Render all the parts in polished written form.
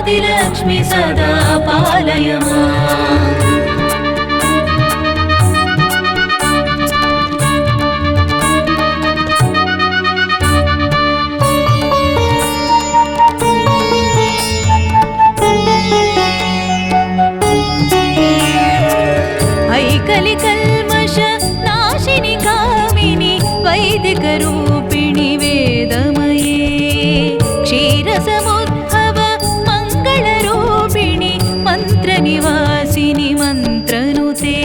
आदिलक्ष्मी सदा पालय माम्। ऐकलिकल्मष नाशिनि कामिनि वैदिकरूपिणि वेदमये क्षीरसमुद्भव मङ्गलरूपिणि मन्त्रनिवासिनि मन्त्रनुते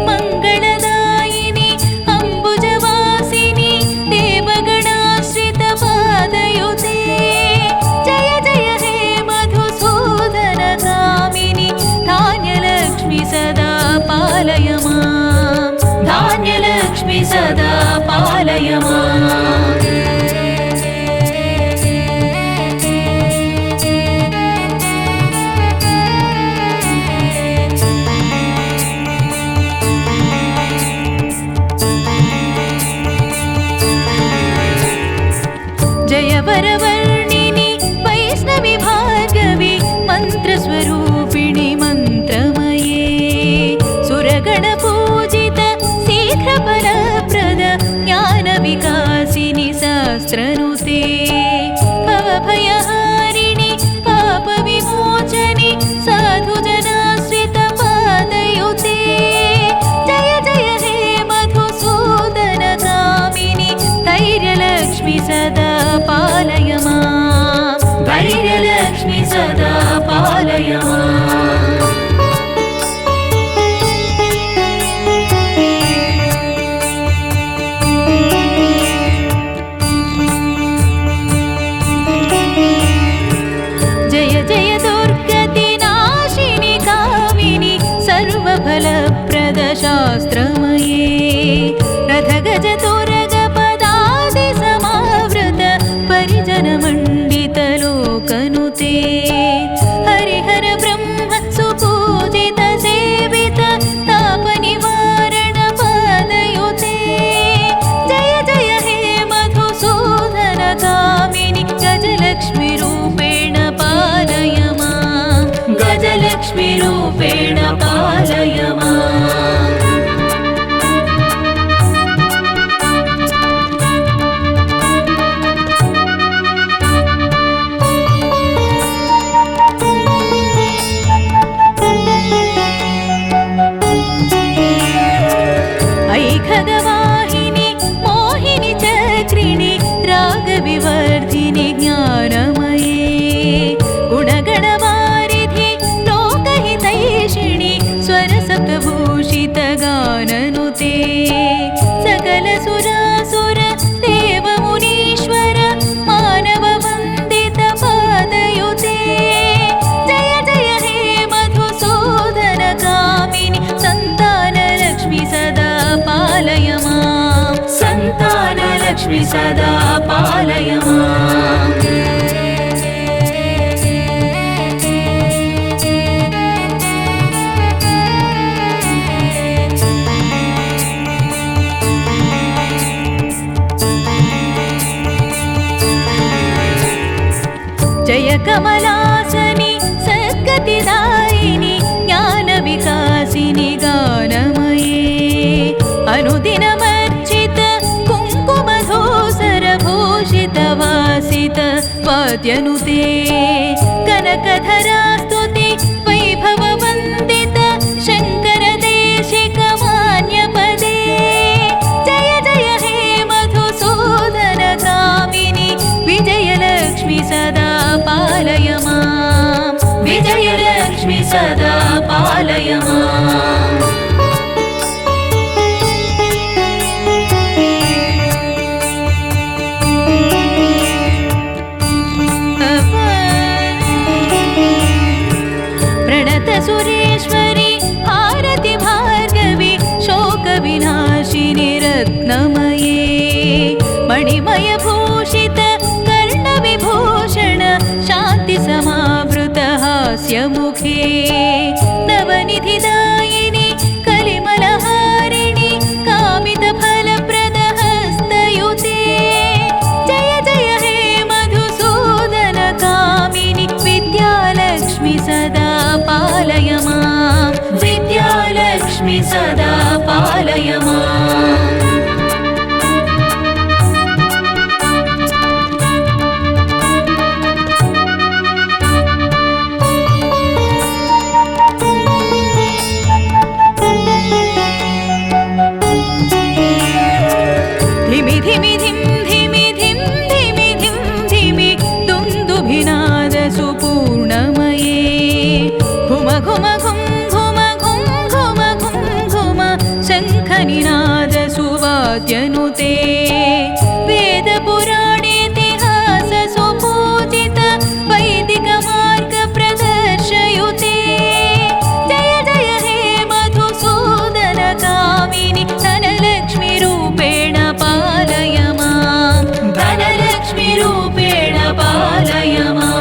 मङ्गलदायिनि अम्बुजवासिनि देवगणाश्रितपादयुते जय जय हे मधुसूदनकामिनि धान्यलक्ष्मी सदा पालय माम्। धान्यलक्ष्मी सदा पालय माम्। जय वरवर्णिनि वैष्णवि भार्गवि मन्त्रस्वरूपिणि मन्त्रमये सुरगणपूजित शीघ्रफलप्रद ज्ञानविकासिनि सहस्रनुते भवभयहारिणि पापविमोचनि साधुजनाश्रितपादयुते जय जय हे मधुसूदनकामिनि धैर्यलक्ष्मी सदा पालय माम्। धैर्यलक्ष्मी सदा पालय माम्। जय जय दुर्गतिनाशिनि कामिनि सर्वफलप्रद शास्त्रमये रथगजतुरगपदादिसमावृत परिजनमण्डितलोकनुते हरिहर ब्रह्म सुपूजित सेवित तापनिवारण पादयुते जय जय हे मधुसूदनकामिनि गजलक्ष्मी रूपेण पालय माम्। गजलक्ष्मी रूपेण पालय माम्। ऐखगवाहिनि मोहिनि चक्रिणि रागविवर्धिनि ज्ञानमये गुणगणवारिधि लोकहितैषिणि स्वरसप्तभूषित गाननुते सकलसुरासुर देवमुनीश्वर मानववन्दित पादयुते जय जय हे मधुसूदनकामिनि सन्तानलक्ष्मी सदा पालय माम्। सन्तानलक्ष्मी सदा पालय माम्। जय कमलासनि सद्गतिदायिनि ज्ञानविकासिनि गानमये अनुदिनमर्चित कुङ्कुमधूसरभूषित वासित वाद्यनुते कनकधरास्तुति वैभववन्दित शङ्करदेशिकमान्यपदे जय जय हे मधुसूदनकामिनि विजयलक्ष्मी सदा पालय माम्। विजयलक्ष्मी सदा पालय माम्। प्रणतसुरेश्वरि भारति भार्गवि शोकविनाशिनि रत्नमये मणिमयभूषित कर्णविभूषण शान्तिसमावृत हास्यमुखे नवनिधिदायिनि सदा पालय माम् धिमि धिमि धिम धिमि धिम धिमि धिम धिमि दुन्दुभिनाद सुपूर्णमये घुम घुम घुम घुम घुम घुम घुम घुम शङ्खनिनाद सुवाद्यनुते वेदपुराणेतिहास सुपूजित वैदिक मार्ग प्रदर्शयुते जय जय हे मधुसूदन कामिनि धनलक्ष्मी रूपेण पालय माम् धनलक्ष्मी रूपेण पालय माम्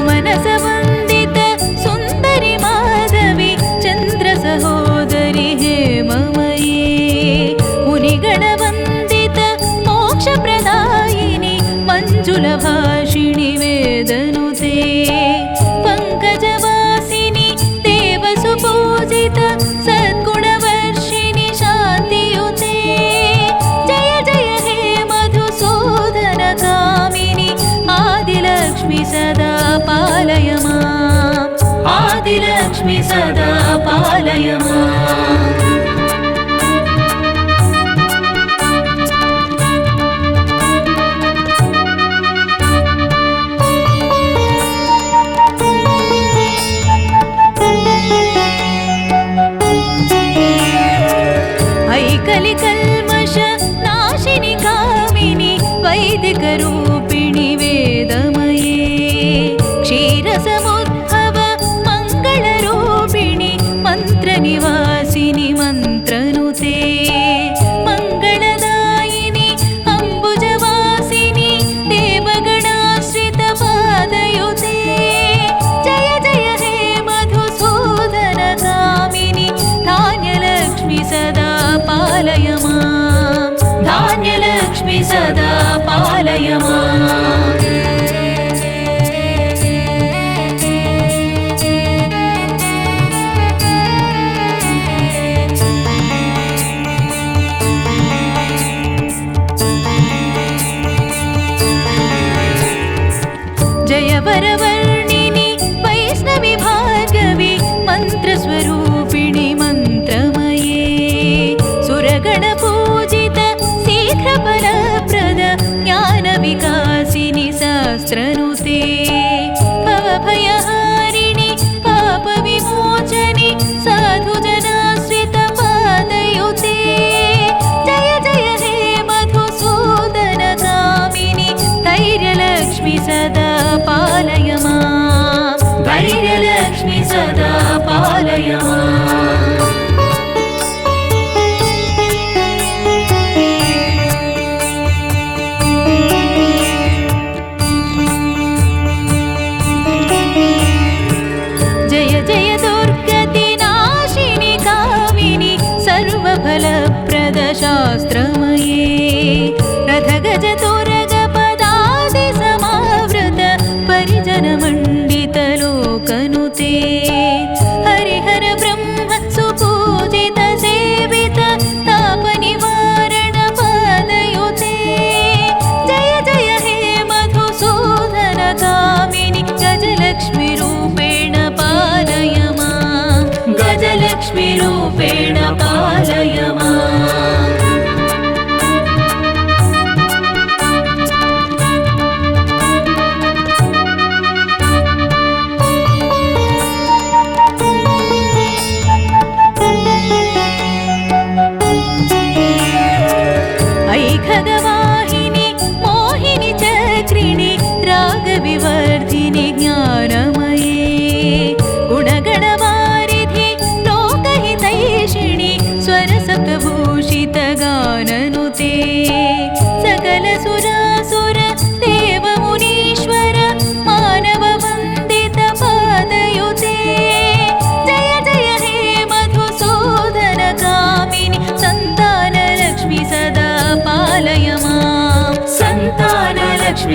सुमनसवन्दित सुन्दरि माधवी चन्द्रसहोदरि हेममये मुनिगणवन्दित मोक्षप्रदायिनि मञ्जुलभाषिणि वेदनुते पङ्कजवासिनि देवसुपूजित सद्गुणवर्षिणि शान्तियुते जय जय हे मधुसूदन कामिनि आदिलक्ष्मी सदा पालय माम् आदिलक्ष्मी सदा पालय माम् ऐकलिकल्मष नाशिनि कामिनि वैदिकरूपिणि वेदमये क्षीरसमुद्भव मङ्गलरूपिणि मन्त्रनिवासिनि मन्त्रनुते मङ्गलदायिनि अम्बुजवासिनि देवगणाश्रितपादयुते जय जय हे मधुसूदन कामिनि धान्यलक्ष्मी सदा पालय माम् धान्यलक्ष्मी सदा पालय माम् जयवरवर्णिनि वैष्णवि भार्गवि मन्त्रस्वरूपिणि मन्त्रमये सुरगणपूजित शीघ्रफलप्रद ज्ञानविकासिनि शास्त्रनुते भवभयहारिणि पापविमोचनि साधुजनाश्रितपादयुते जय जय हे मधुसूदन कामिनि धैर्यलक्ष्मी सदा पालय माम् धैर्यलक्ष्मी सदा पालय माम् जय जय दुर्गति नाशिनि कामिनि सर्वफलप्रद शास्त्रमये रथगज तुरगपदादि समावृत परिजनमण्डित लोकनुते हरिहर ब्रह्म सुपूजित सेवित तापनिवारण पादयुते जय जय हे मधुसूदन कामिनि गजलक्ष्मी रूपेण पालय माम् गजलक्ष्मी रूपेण पालय माम्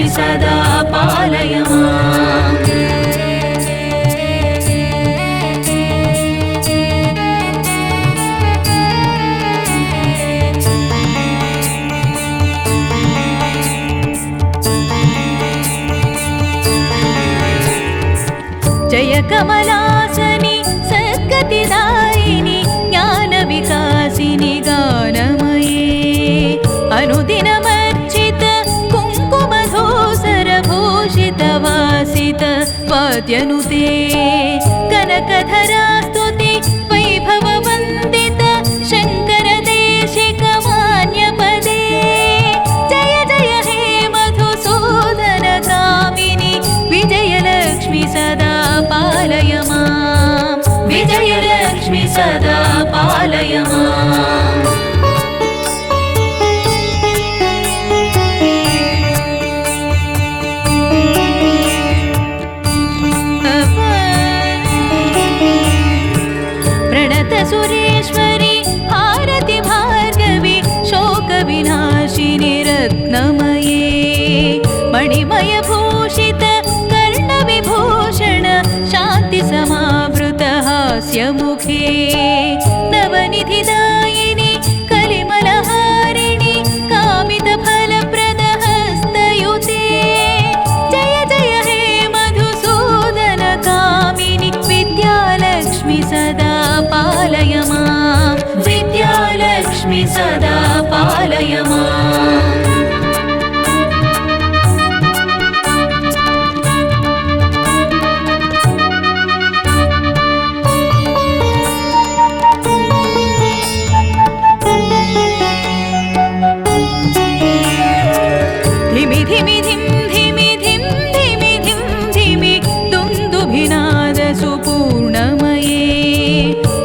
विजयलक्ष्मि सदा पालय माम् जय कमलासनि सद्गतिदायिनि ज्ञानविकासिनि गानमये अनुदिनमर्चित कुङ्कुमधूसरभूषितवासित वाद्यनुते कनकधरास्तुति वैभववन्दित शङ्करदेशिकमान्यपदे जय जय हे मधुसूदनकामिनि विजयलक्ष्मि सदा पालय माम् विजयलक्ष्मि सदा पालय माम् प्रणत सुरेश्वरि भारति भार्गवि शोकविनाशिनि रत्नमये मणिमयभूषित कर्णविभूषण शान्ति समावृत हास्यमुखे नवनिधिदायिनि कलिमलहारिणि कामितफलप्रद हस्तयुते जय जय हे मधुसूदनकामिनि विद्यालक्ष्मि सदा पालय माम् विद्यालक्ष्मि सदा पालय माम् धिमि धिमि धिं धिमि धिं धिमि धिं धिमि दुन्दुभिनाद सुपूर्णमये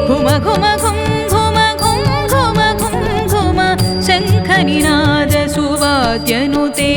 घुम घुम घुं घुम घुं घुम घुं घुम शङ्खनिनाद सुवाद्यनुते